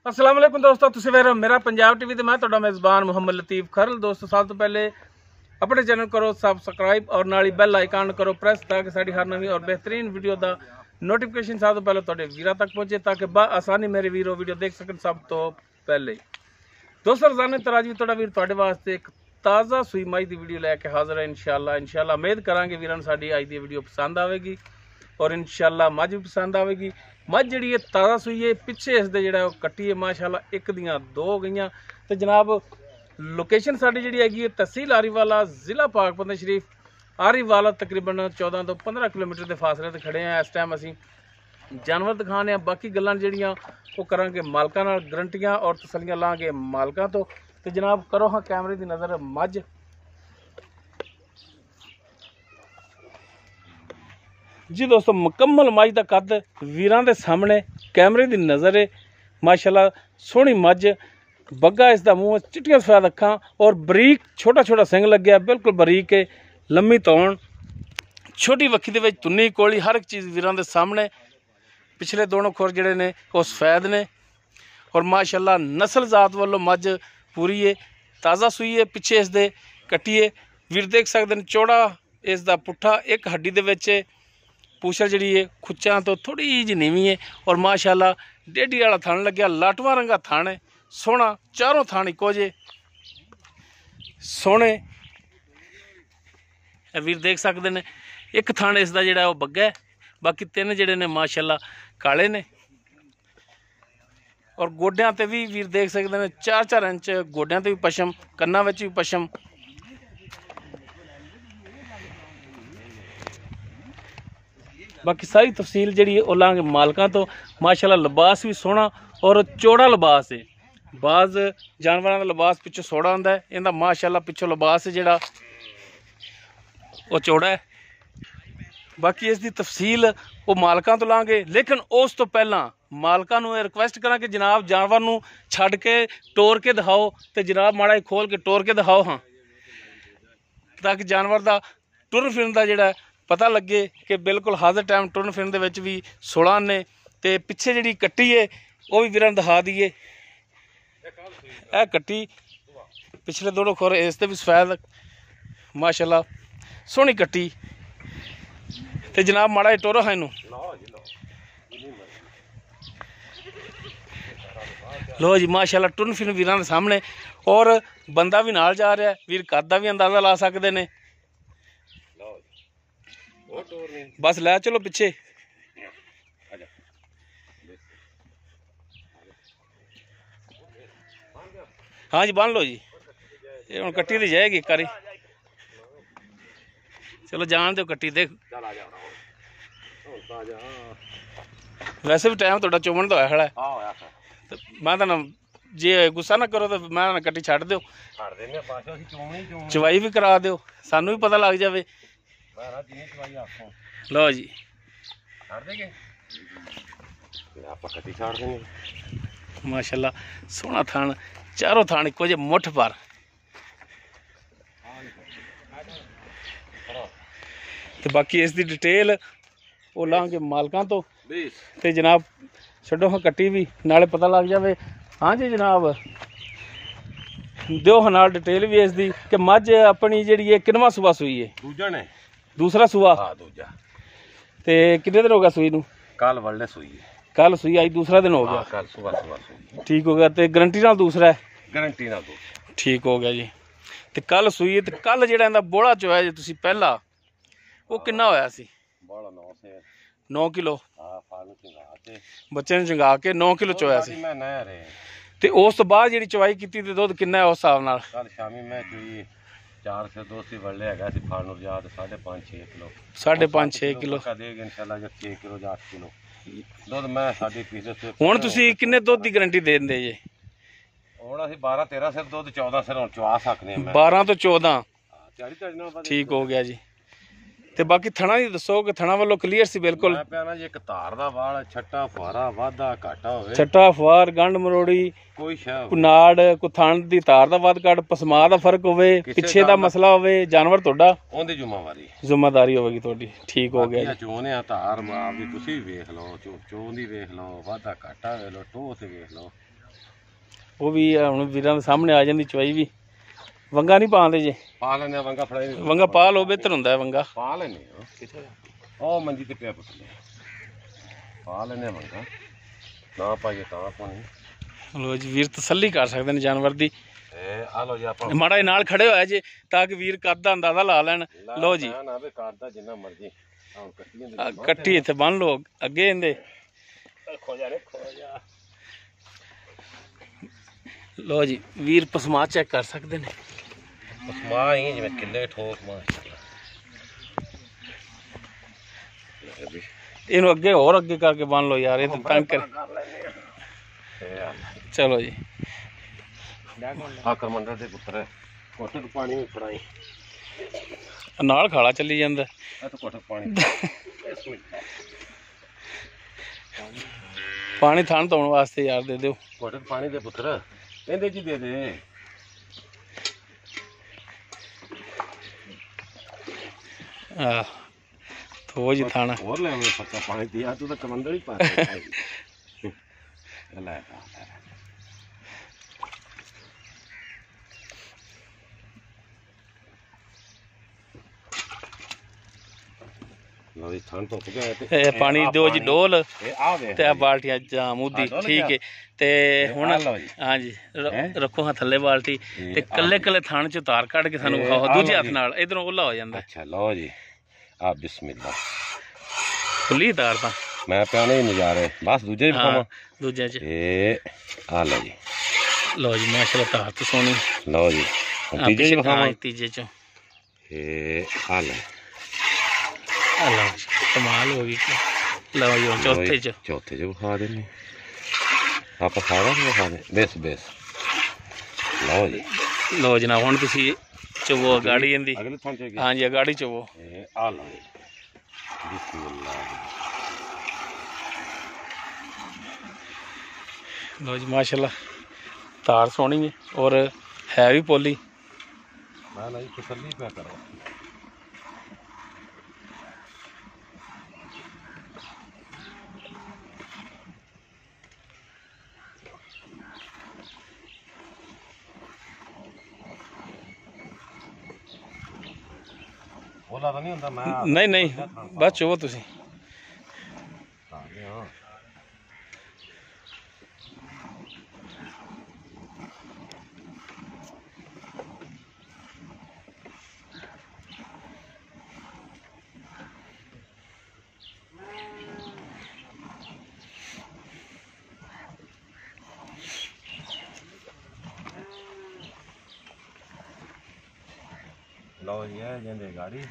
अस्सलाम वालेकुम दोस्तों, तुसीं वेख रहे हो मेरा पंजाब टीवी। मैं तुहाडा मेज़बान मुहम्मद लतीफ़ खरल। दोस्तों, सब तो पहले अपने चैनल करो सबसक्राइब और नाल बैल आइकन करो प्रेस, ताकि साड़ी हर नवी और बेहतरीन वीडियो का नोटिफिकेशन सब तो पहले तुहाडे वीरां तक पहुंचे, ताकि आसानी मेरे वीरो वीडियो देख सकन सब तो पहले। दोस्तों, रोजाना तरह भी तुहाडा वीर तुहाडे वास्ते एक ताज़ा सूई मई की वीडियो लैके हाजिर है। इंशाअल्लाह उम्मीद करांगे वीरां नूं साडी अज दी वीडियो पसंद आवेगी और इंशाअल्लाह मझ भी पसंद आवेगी। मझ जी है ताज़ा सूई है, पिछे इसके जो कट्टी है माशाअल्लाह एक दियाँ दो हो गई। तो जनाब लोकेशन साड़ी जी है तहसील आरीवाला, ज़िला पाकबंद शरीफ। आरीवाला तकरीबन 14 तो 15 किलोमीटर के फासले से खड़े हैं। इस टाइम असी जानवर दिखाने, बाकी गल्लां जिहड़ियां वो करांगे मालकां नाल, गरंटियां और तसल्लियां लांगे मालकां तो जनाब करो हाँ कैमरे की नज़र मझ। जी दोस्तों, मुकम्मल मझ का कद वीरां दे सामने कैमरे की नज़र है। माशाल्लाह सोहनी मझ, बग्गा इसका मूँह, चिट्टियां सफेद अखां और बरीक छोटा छोटा सिंग लग्या, बिल्कुल बरीक है, लम्मी तौण, छोटी वक्खी दे विच तुन्नी कोली, हर एक चीज़ वीरां दे सामने। पिछले दोनों खुर जिहड़े ने वो सफेद ने और माशाल्लाह नस्ल जात वालों मझ पूरी है, ताज़ा सूई है। पिछे इसदे कट्टिए वीर देख सकते हैं, चौड़ा इसका पुट्ठा, एक हड्डी दे विच पूछल जी है खुच्चां तो थोड़ी जी नीवी है और माशाल्लाह डेढ़ी वाला थान लग्या, लाटवा रंगा थान है, सोहना, चारों थान इको जे सोहने वीर देख सकते हैं। एक थान इसका जोड़ा बग्गा है, बाकी तीन जोड़े ने माशाल्लाह काले ने और गोड्या ते भी वीर देख सकते हैं 4-4 इंच गोड्या ते भी पशम, कन्ना विच भी पशम। बाकी सारी तफसील जी लाँगे मालकां तो। माशाल्लाह लिबास भी सोहना और चौड़ा लिबास है। बाज़ जानवरों का लिबास पिछों सोहना होंदा है, इहदा माशाल्लाह पिछों लिबास जिहड़ा वो चौड़ा है। बाकी इसकी तफसील वो मालकां तो लाँगे, लेकिन उस तो पहला मालकां नूं रिक्वेस्ट करा कि जनाब जानवर नूं छड्ड के टोर के दिखाओ, तो जनाब माड़ा खोल के टोर के दिखाओ हाँ, ताकि जानवर का टुरन फिरन का जिहड़ा पता लगे कि बिल्कुल हाजिर टाइम टुरन फिरन दे विच भी 16 ने। तो पिछे जी कट्टी है वो भी वीरां दिखा दीए। यह कट्टी पिछले दोनों खुर इसते भी सफेद, माशाल्लाह सोहनी कट्टी। तो जनाब माड़ा जी टोरो हाँ इनू, लो जी माशाल्लाह टुरन फिरन वीरां दे सामने और बंदा भी नाल जा रहा है। वीर कद दा भी अंदाज़ा ला सकते हैं। बस लै चलो पिछे, हाँ जी बन लो जी, ये हम कट्टी दी जाएगी एक बारी। चलो जान दो कट्टी देख, वैसे भी टाइम थोड़ा चुमन तो होया खड़ा है। तो मैं तो जे गुस्सा ना करो तो मैं कट्टी छड्ड दो, चवाई भी करा दो, सानू भी पता लग जाए। लो जी माशाल्लाह सोहना थान, चारों थान इको जे मुठ पर। तो बाकी इसकी डिटेल वो लाँगे मालकां तो जनाब छड्डो हाँ कट्टी भी, नाले पता लग जाए। हाँ जी जनाब दो हाँ नाल डिटेल भी इसकी कि मझ अपनी जी है किनवा सूबा सूई है? दूसरा सूआ। दूजा। ते कितने दिन हो गया सूई नूं? कल वाले सूई है, कल सूई आई, दूसरा दिन हो गया। कल सुबह सूई। ठीक हो गया। तो गारंटी नाल दूसरा है? गारंटी नाल दूसरा। ठीक हो गया जी। तो कल सूई है, तो कल जिहड़ा इहदा बोला चोया जी तुसीं पहला वो किन्ना होया सी? 9 किलो। बच्चे ने चंगा के 9 किलो चोया सी। ते उस तो बाद जिहड़ी चवाई कीती ते दुध किन्ना है उस हिसाब नाल? कल शामी मैं चोई 4 से 2 सी वल्ले हैगा सी फानूर जा 5.5-6 किलो। 5.5-6 किलो का देगा इंशाल्लाह जब 6 किलो या 8 किलो दुध मैं साडी पीछे से। हुण तुसीं किन्ने दुध की गारंटी दे दिंदे जे? हुण असीं 12-13 सिर दुध 14 सिर हुण चवा सकने मैं। 12 तो 14। ठीक हो गया जी। ਤੇ ਬਾਕੀ ਥਣਾ ਦੀ ਦੱਸੋ ਕਿ ਥਣਾ ਵੱਲੋਂ ਕਲੀਅਰ ਸੀ ਬਿਲਕੁਲ? ਮੈਂ ਪਿਆ ਨਾ ਜੀ ਇੱਕ ਧਾਰ ਦਾ ਵਾਲ ਛੱਟਾ ਫੁਆਰਾ ਵਾਧਾ ਘਾਟਾ ਹੋਵੇ, ਛੱਟਾ ਫੁਆਰ ਗੰਢ ਮਰੋੜੀ ਕੋਈ ਸ਼ੈ ਕੋ ਨਾੜ ਕੋ ਥਣ ਦੀ ਧਾਰ ਦਾ ਵੱਧ ਘੱਟ ਪਸਮਾ ਦਾ ਫਰਕ ਹੋਵੇ, ਪਿੱਛੇ ਦਾ ਮਸਲਾ ਹੋਵੇ, ਜਾਨਵਰ ਤੁਹਾਡਾ ਉਹਦੀ ਜ਼ਿੰਮੇਵਾਰੀ ਹੋਵੇਗੀ ਤੁਹਾਡੀ। ਠੀਕ ਹੋ ਗਿਆ ਜੀ। ਚੋਨੇ ਆ ਧਾਰ ਮਾਂ ਵੀ ਤੁਸੀਂ ਵੇਖ ਲਓ, ਚੋਂ ਦੀ ਵੇਖ ਲਓ, ਵਾਧਾ ਘਾਟਾ ਵੇਖ ਲਓ, ਟੋਹ ਤੇ ਵੇਖ ਲਓ, ਉਹ ਵੀ ਹੁਣ ਵੀਰਾਂ ਦੇ ਸਾਹਮਣੇ ਆ ਜਾਂਦੀ ਚਵਾਈ ਵੀ। ਵੰਗਾ ਨਹੀਂ ਪਾਉਂਦੇ ਜੇ? ਪਾ ਲੈਂਦੇ ਵੰਗਾ ਫੜਾਈ ਵੰਗਾ ਪਾ ਲਓ, ਬਿਹਤਰ ਹੁੰਦਾ ਵੰਗਾ। ਪਾ ਲੈਂਦੇ ਕਿੱਥੇ ਉਹ ਮੰਜੀ ਤੇ ਪਿਆ ਪੁੱਤ ਪਾ ਲੈਂਦੇ ਵੰਗਾ, ਨਾ ਪਾਈਏ ਤਾਂ ਪਾਣੀ। ਲੋ ਜੀ ਵੀਰ ਤਸੱਲੀ ਕਰ ਸਕਦੇ ਨੇ ਜਾਨਵਰ ਦੀ। ਆ ਲੋ ਜੀ ਆਪਾਂ ਮਾੜਾ ਨਾਲ ਖੜੇ ਹੋਇਆ ਜੇ ਤਾਂ ਕਿ ਵੀਰ ਕੱਦ ਦਾ ਅੰਦਾਜ਼ਾ ਲਾ ਲੈਣ। ਲੋ ਜੀ ਨਾ ਵੇ ਕਰਦਾ ਜਿੰਨਾ ਮਰਜੀ ਕੱਟੀ ਇੱਥੇ ਬੰਨ ਲਓ ਅੱਗੇ ਇਹਦੇ। ਲੋ ਜੀ ਵੀਰ ਪਸਮਾ ਚੈੱਕ ਕਰ ਸਕਦੇ ਨੇ। ਪਸਮਾ ਹੀ ਜਿਵੇਂ ਕਿੱਲੇ ਠੋਕ ਮਾਰ ਇਹਨੂੰ ਅੱਗੇ ਹੋਰ ਅੱਗੇ ਕਰਕੇ ਬੰਨ ਲਓ ਯਾਰ, ਇਹ ਤਾਂ ਤੰਗ ਕਰ। ਚਲੋ ਜੀ ਆਕਰ ਮੰਡਲ ਦੇ ਪੁੱਤਰ ਕੋਟੇ ਨੂੰ ਪਾਣੀ ਵੀ ਫੜਾਈ ਨਾਲ ਖਾਲਾ ਚੱਲੀ ਜਾਂਦਾ। ਇਹ ਤਾਂ ਕੋਟੇ ਪਾਣੀ ਪਾਣੀ ਥਣ ਧੋਣ ਵਾਸਤੇ ਯਾਰ ਦੇ ਦਿਓ। ਕੋਟੇ ਪਾਣੀ ਦੇ ਪੁੱਤਰ ਇਹਦੇ ਚ ਦੇ ਦੇ। ਆਹ ਥੋ ਜੀ ਥਾਣਾ ਹੋਰ ਲੈ ਆਵੇਂ ਪੱਕਾ ਪਾਣੀ ਦੀ। ਆ ਤੂੰ ਤਾਂ ਕਮੰਡਲ ਹੀ ਪਾ ਲੈ। ਲੋ ਜੀ ਥਾਂ ਧੁੱਪ ਗਿਆ ਤੇ ਪਾਣੀ ਦਿਓ ਜੀ ਡੋਲ ਆ ਵੇ ਤੇ ਆ ਬਾਲਟੀਆਂ ਜਾਮੂਦੀ ਠੀਕ ਹੈ। ਤੇ ਹੁਣ ਹਾਂਜੀ ਰੱਖੋ ਹਾਂ ਥੱਲੇ ਬਾਲਟੀ ਤੇ ਕੱਲੇ ਕੱਲੇ ਥਾਣ ਚ ਉਤਾਰ ਕੱਢ ਕੇ ਸਾਨੂੰ ਵਿਖਾਓ ਦੂਜੇ ਹੱਥ ਨਾਲ। ਇਧਰੋਂ ਓਲਾ ਹੋ ਜਾਂਦਾ। ਅੱਛਾ ਲਓ ਜੀ ਆ ਬਿਸਮਿਲ੍ਲਾ ਖੁੱਲੀ ਤਾਰ ਤਾਂ ਮੈਂ ਪਿਆਣੇ ਨਜ਼ਾਰੇ ਬਸ ਦੂਜੇ ਵਿਖਾਵਾਂ ਦੂਜੇ ਚ ਇਹ ਆ ਲਓ ਜੀ। ਲਓ ਜੀ ਮਾਸ਼ਾਅੱਲਾ ਤਾਰ ਤੇ ਸੋਹਣੀ। ਲਓ ਜੀ ਤੀਜੇ ਚ ਵਿਖਾਵਾਂ ਤੀਜੇ ਚ ਇਹ ਆ ਲੈ ਲਓ ਜੀ ਕਮਾਲ ਹੋ ਗਈ। ਲਓ ਜੀ ਚੌਥੇ ਚ ਵਿਖਾ ਦਿੰਦੇ ਆਪਾਂ ਸਾਰਾ ਵਿਖਾ ਦੇ ਬੇਸ ਬੇਸ। ਲਓ ਜੀ ਲਓ ਜਨਾਬ ਹੁਣ ਤੁਸੀਂ ਚਵੋ ਗਾੜੀ ਇਹਦੀ। ਅਗਲੇ ਥਾਂ ਚ ਹਾਂਜੀ ਗਾੜੀ ਚਵੋ। ਇਹ ਆ ਲਓ ਜੀ ਬਿਸਮਿਲ੍ਲਾ। ਲਓ ਜੀ ਮਾਸ਼ਾਅੱਲਾ ਤਾਰ ਸੋਹਣੀ ਹੈ ਔਰ ਹੈ ਵੀ ਪੋਲੀ। ਮੈਂ ਲਈ ਤਸੱਲੀ ਪਿਆ ਕਰਾਂ। ਉਹਲਾ ਤਾਂ ਨਹੀਂ ਹੁੰਦਾ ਮੈਂ ਨਹੀਂ ਬਸ ਚਵੋ ਤੁਸੀਂ। ਲਓ ਜੀ ਇਹ ਜਾਂਦੇ ਗਾੜੀ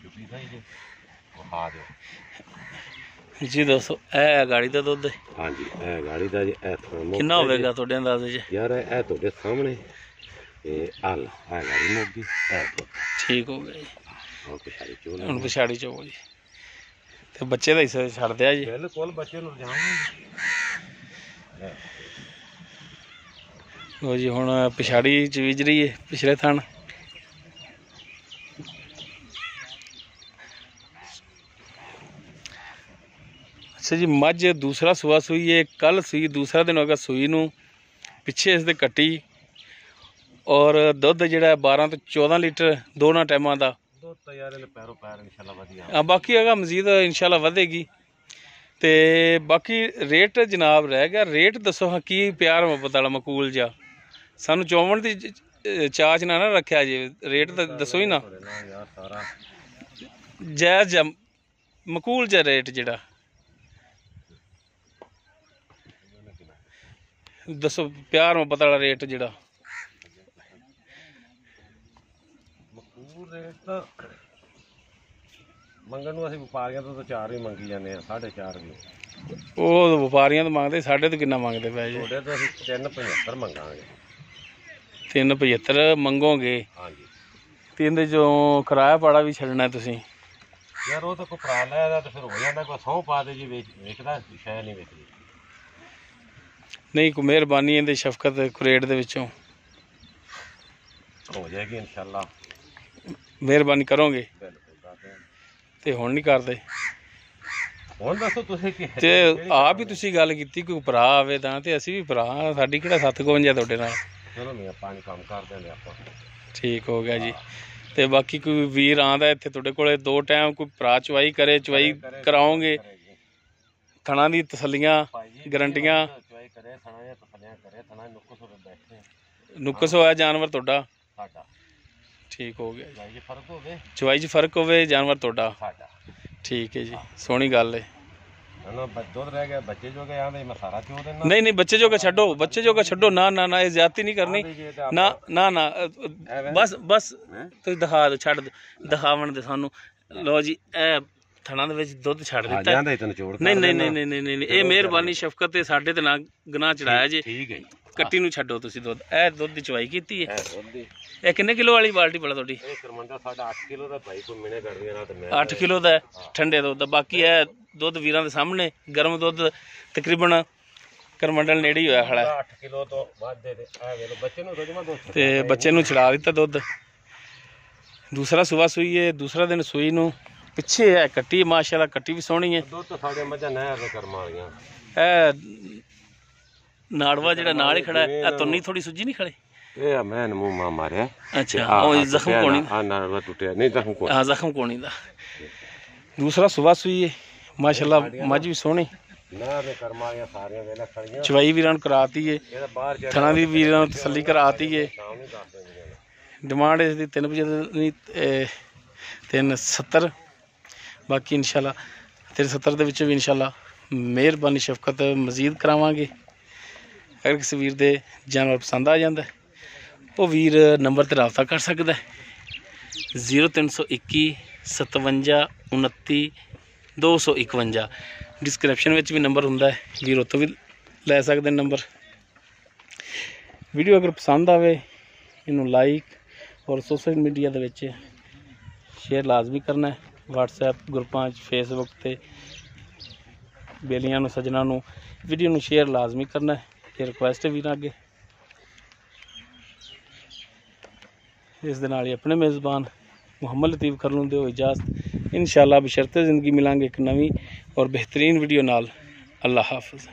ਜੁਪੀ ਥਾਈ ਜੀ ਵਿਖਾ ਦਿਓ ਜੀ ਦੱਸੋ ਇਹ ਗਾੜੀ ਦਾ ਦੁੱਧ? ਹਾਂਜੀ ਇਹ ਗਾੜੀ ਦਾ ਜੀ। ਇਹ ਕਿੰਨਾ ਹੋਵੇਗਾ ਤੁਹਾਡੇ ਅੰਦਾਜ਼ੇ 'ਚ? ਯਾਰ ਇਹ ਤੁਹਾਡੇ ਸਾਹਮਣੇ ਇਹ ਆ ਗਾੜੀ ਮੋਗੀ ਠੀਕ ਹੋ ਗਿਆ ਜੀ। ਹੁਣ ਪਛਾੜੀ ਪਛਾੜੀ ਚੋਂ ਜੀ ਤੇ ਬੱਚੇ ਦਾ ਹਿੱਸਾ ਛੱਡ ਦਿਆ ਜੀ। ਬਿਲਕੁਲ ਬੱਚੇ ਨੂੰ ਰਜਾਵਾਂਗੇ। ਲੋ ਜੀ ਹੁਣ ਪਛਾੜੀ ਚ ਵਿਜ ਰਹੀ ਹੈ ਪਿਛਲੇ ਥਣ। ਅੱਛਾ ਜੀ ਮੱਝ ਦੂਸਰਾ ਸੂਆ ਸੂਈ ਹੈ, ਕੱਲ ਸੂਈ ਦੂਸਰਾ ਦਿਨ ਹੋ ਗਿਆ ਸੂਈ ਨੂੰ। ਪਿੱਛੇ ਇਸ ਦੇ ਕੱਟੀ ਔਰ ਦੁੱਧ ਜਿਹੜਾ 12 ਤੋਂ 14 ਲੀਟਰ ਦੋਨਾਂ ਟਾਈਮਾਂ ਦਾ। ਦੁੱਧ ਤਾਂ ਯਾਰ ਪੈਰੋਂ ਪੈਰ ਇਨਸ਼ਾਅੱਲਾ ਵਧੀਆ। ਬਾਕੀ ਹੈਗਾ ਮਜ਼ੀਦ ਇਨਸ਼ਾਅੱਲਾ ਵਧੇਗੀ। ਤੇ ਬਾਕੀ ਰੇਟ ਜਨਾਬ ਰਹਿ ਗਿਆ। ਰੇਟ ਦੱਸੋ ਹਾਂ ਕੀ ਪਿਆਰ ਮੁਹੱਬਤ ਵਾਲਾ ਮਕੂਲ ਜਿਹਾ। ਸਾਨੂੰ ਚੌਵਣ ਦੀ ਚਾਚ ਨਾ ਰੱਖਿਆ ਜੇ। ਰੇਟ ਤਾਂ ਦੱਸੋ ਹੀ ਨਾ ਜਾਇਜ਼ ਜਿਹਾ ਮਕੂਲ ਜਿਹਾ ਰੇਟ ਜਿਹੜਾ ਦੱਸੋ ਪਿਆਰ ਮੁਹੱਬਤ ਵਾਲਾ ਰੇਟ ਜਿਹੜਾ। ਮਕੂਲ ਰੇਟ ਤਾਂ ਮੰਗਣ ਨੂੰ ਅਸੀਂ ਵਪਾਰੀਆਂ ਤੋਂ ਤਾਂ 4 ਹੀ ਮੰਗੀ ਜਾਂਦੇ ਆ, 4.5 ਵੀ। ਉਹ ਵਪਾਰੀਆਂ ਤੋਂ ਮੰਗਦੇ, ਸਾਡੇ ਤੋਂ ਕਿੰਨਾ ਮੰਗਦੇ ਪਏ ਜੀ? ਤੁਹਾਡੇ ਤੋਂ ਅਸੀਂ 3.75 ਮੰਗਾਂਗੇ। 3.75 ਮੰਗੋਗੇ? ਹਾਂਜੀ। ਤੇ ਇਹਦੇ ਚੋਂ ਕਿਰਾਇਆ ਪਾੜਾ ਵੀ ਛੱਡਣਾ ਤੁਸੀਂ? ਯਾਰ ਉਹ ਤਾਂ ਕੋਈ ਭਰਾ ਲੈਦਾ ਤਾਂ ਫਿਰ ਹੋ ਜਾਂਦਾ। ਕੋਈ 100 ਪਾ ਦੇ ਜੀ ਵੇਚਦਾ ਸ਼ਾਇਦ ਨਹੀਂ ਵੇਚਦੀ। ਨਹੀਂ ਕੋਈ ਮਿਹਰਬਾਨੀ ਇਹਦੇ ਸ਼ਫਕਤ ਕੁਰੇਟ ਦੇ ਵਿੱਚੋਂ ਹੋ ਜਾਏਗੀ ਇਨਸ਼ਾਅੱਲਾ। ਮਿਹਰਬਾਨੀ ਕਰੋਗੇ? ਬਿਲਕੁਲ। ਤੇ ਹੁਣ ਨਹੀਂ ਕਰਦੇ? ਹੁਣ ਦੱਸੋ ਤੁਸੀਂ ਕੀ ਤੇ ਆਪ ਹੀ ਤੁਸੀਂ ਗੱਲ ਕੀਤੀ ਕੋਈ ਭਰਾ ਆਵੇ ਤਾਂ ਤੇ ਅਸੀਂ ਵੀ ਭਰਾ ਹਾਂ, ਸਾਡੀ ਕਿਹੜਾ 752 ਤੁਹਾਡੇ ਨਾਲ। ਚਲੋ ਮੈਂ ਪਾਣੀ ਕੰਮ ਕਰ ਦਿੰਦੇ ਆਪਾਂ। ਠੀਕ ਹੋ ਗਿਆ ਜੀ। ਤੇ ਬਾਕੀ ਕੋਈ ਵੀਰ ਆਂਦਾ ਇੱਥੇ ਤੁਹਾਡੇ ਕੋਲੇ 2 ਟਾਈਮ ਕੋਈ ਭਰਾ ਚਵਾਈ ਕਰੇ, ਚਵਾਈ ਕਰਾਓਗੇ, ਥਣਾ ਦੀ ਤਸੱਲੀਆਂ ਗਰੰਟੀਆਂ। ਚਵਾਈ ਕਰੇ ਥਣਾ ਜਾਂ ਤਸੱਲੀਆਂ ਕਰੇ, ਥਣਾ ਨੁਕਸ ਹੋਵੇ ਬੈਠੇ ਨੁਕਸ ਹੋਇਆ ਜਾਨਵਰ ਤੁਹਾਡਾ ਸਾਡਾ। ਠੀਕ ਹੋ ਗਿਆ। ਚਵਾਈ 'ਚ ਫਰਕ ਹੋਵੇ, ਚਵਾਈ 'ਚ ਫਰਕ ਹੋਵੇ, ਜਾਨਵਰ ਤੁਹਾਡਾ। ਸਾਡਾ। ਠੀਕ ਹੈ ਜੀ, ਸੋਹਣੀ ਗੱਲ ਹੈ। ਨਾ ਦੁੱਧ ਰਹਿ ਗਿਆ ਬੱਚੇ ਜੋ ਗਏ ਆਂਦੇ ਮੈਂ ਸਾਰਾ ਚੋ ਦੇਣਾ। ਨਹੀਂ ਨਹੀਂ, ਬੱਚੇ ਜੋਗਾ ਛੱਡੋ, ਬੱਚੇ ਜੋਗਾ ਛੱਡੋ। ਨਾ ਨਾ ਨਾ, ਇਹ ਜ਼ਿਆਦਤੀ ਨਹੀਂ ਕਰਨੀ। ਨਾ ਨਾ ਨਾ, ਬਸ ਬਸ ਤੁਸੀਂ ਦਿਖਾ ਦਿਓ, ਛੱਡ ਦਿਓ, ਦਿਖਾਵਣ ਦੇ ਸਾਨੂੰ। ਲਓ ਜੀ, ਇਹ ਥਣਾ ਦੇ ਵਿੱਚ ਦੁੱਧ ਛੱਡ ਦਿੱਤਾ। ਨਹੀਂ ਨਹੀਂ ਨਹੀਂ ਨਹੀਂ ਨਹੀਂ, ਇਹ ਮਿਹਰਬਾਨੀ ਸ਼ਫਕਤ ਤੇ ਸਾਡੇ ਤੇ ਨਾ ਗੁਨਾਹ ਚੜਾਇਆ ਜੇ। ਠੀਕ ਹੈ ਜੀ। ਕੱਟੀ ਨੂੰ ਛੱਡੋ ਤੁਸੀਂ ਦੁੱਧ। ਇਹ ਦੁੱਧ ਦੀ ਚਵਾਈ ਕੀਤੀ ਹੈ। ਇਹ ਕਿੰਨੇ ਕਿਲੋ ਵਾਲੀ ਬਾਲਟੀ ਭਲਾ ਤੁਹਾਡੀ? ਇਹ ਕਰਮੰਡਾ ਸਾਡਾ 8 ਕਿਲੋ ਦਾ ਭਾਈ, ਕੋਈ ਮਿਹਣੇ ਕਰਦੀਆਂ ਨਾ ਤੇ ਮੈਂ 8 ਕਿਲੋ ਦਾ ਠੰਡੇ ਦੁੱਧ ਦਾ। ਬਾਕੀ ਇਹ ਦੁੱਧ ਵੀਰਾਂ ਦੇ ਸਾਹਮਣੇ ਗਰਮ ਦੁੱਧ ਤਕਰੀਬਨ ਕਰਮੰਡਲ ਨੇੜੇ ਹੀ ਹੋਇਆ ਖੜਾ। 8 ਕਿਲੋ ਤੋਂ ਵੱਧ ਦੇ ਇਹ ਵੇਖ ਲੋ ਬੱਚੇ ਨੂੰ ਰੋਜ਼ਮਾ ਦੁੱਧ ਤੇ ਬੱਚੇ ਨੂੰ ਛੜਾ ਦਿੱਤਾ ਦੁੱਧ। ਦੂਸਰਾ ਸੁਬਾ ਸੂਈ ਹੈ, ਦੂਸਰਾ ਦਿਨ ਸੂਈ ਨੂੰ ਪਿੱਛੇ ਹੈ ਕੱਟੀ। ਮਾਸ਼ਾਅੱਲਾ ਕੱਟੀ ਵੀ ਸੋਹਣੀ ਹੈ। ਦੁੱਧ ਤਾਂ ਸਾਡੇ ਮੱਝਾਂ ਨਹਿਰ ਦੇ ਕਰਮਾਂ ਵਾਲੀਆਂ। ਇਹ ਨਾੜਵਾ ਜਿਹੜਾ ਨਾਲ ਹੀ ਖੜਾ ਹੈ, ਇਹ ਤੁੰਨੀ ਥੋੜੀ ਸੁੱਜੀ ਨਹੀਂ ਖੜੇ। ਇਹ ਮੈਂ ਮੂੰਹ ਮਾ ਮਾਰਿਆ। ਅੱਛਾ, ਉਹ ਜ਼ਖਮ ਕੋਣੀ ਆ ਨਾੜਵਾ ਟੁੱਟਿਆ ਨਹੀਂ, ਜ਼ਖਮ ਕੋਣੀ। ਹਾਂ, ਜ਼ਖਮ ਕੋਣੀ ਦਾ। ਦੂਸਰਾ ਸੁਬਾ ਸੂਈ ਹੈ, ਮਾਸ਼ਾਅੱਲਾ ਮੱਝ ਵੀ ਸੋਹਣੀ। ਨਹਿਰ ਦੇ ਕਰਮਾਂ ਵਾਲੀਆਂ ਸਾਰੀਆਂ ਵੇਲਾ ਖੜੀਆਂ। ਚਵਾਈ ਵੀਰਾਂ ਨੂੰ ਕਰਾਤੀ ਹੈ, ਇਹਦਾ ਬਾਹਰ ਜਾ ਥਣਾ ਦੀ ਵੀਰਾਂ ਨੂੰ ਤਸੱਲੀ ਕਰਾਤੀ ਹੈ। ਸ਼ਾਮ ਨੂੰ ਦੱਸ ਦਿੰਦੇ ਨੇ। ਡਿਮਾਂਡ ਇਸ ਦੀ 370। ਬਾਕੀ ਇਨਸ਼ਾਅੱਲਾ 370 ਦੇ ਵਿੱਚ ਵੀ ਇਨਸ਼ਾਅੱਲਾ ਮਿਹਰਬਾਨੀ ਸ਼ਫਕਤ ਮਜ਼ੀਦ ਕਰਾਵਾਂਗੇ। ਅਗਰ ਕਿਸੇ ਵੀਰ ਦੇ ਜਾਨਵਰ ਪਸੰਦ ਆ ਜਾਂਦਾ ਉਹ ਵੀਰ ਨੰਬਰ ਤੇ ਰਾਬਤਾ ਕਰ ਸਕਦਾ ਹੈ 0321 57 29 251। ਡਿਸਕ੍ਰਿਪਸ਼ਨ ਵਿੱਚ ਵੀ ਨੰਬਰ ਹੁੰਦਾ ਹੈ, ਵੀਰ ਉੱਥੋਂ ਵੀ ਲੈ ਸਕਦੇ ਨੰਬਰ। ਵੀਡੀਓ ਅਗਰ ਪਸੰਦ ਆਵੇ ਇਹਨੂੰ ਲਾਈਕ ਔਰ ਸੋਸ਼ਲ ਮੀਡੀਆ ਦੇ ਵਿੱਚ ਸ਼ੇਅਰ ਲਾਜ਼ਮੀ ਕਰਨਾ ਹੈ। WhatsApp ਗਰੁੱਪਾਂ 'ਚ, Facebook ਤੇ ਬੇਲੀਆਂ ਨੂੰ, ਸੱਜਣਾ ਨੂੰ ਵੀਡੀਓ ਨੂੰ ਸ਼ੇਅਰ ਲਾਜ਼ਮੀ ਕਰਨਾ ਹੈ। ਇਹ ਰਿਕੁਐਸਟ ਹੈ ਵੀਰਾਂ ਅੱਗੇ। ਇਸ ਦੇ ਨਾਲ ਹੀ ਆਪਣੇ ਮੇਜ਼ਬਾਨ ਮੁਹੰਮਦ ਲਤੀਫ ਖਰਲ ਨੂੰ ਦਿਓ ਇਜਾਜ਼ਤ। ਇਨਸ਼ਾਅੱਲਾ ਬਸ਼ਰਤੇ ਜ਼ਿੰਦਗੀ ਮਿਲਾਂਗੇ ਇੱਕ ਨਵੀਂ ਔਰ ਬਿਹਤਰੀਨ ਵੀਡੀਓ ਨਾਲ। ਅੱਲਾ ਹਾਫਿਜ਼।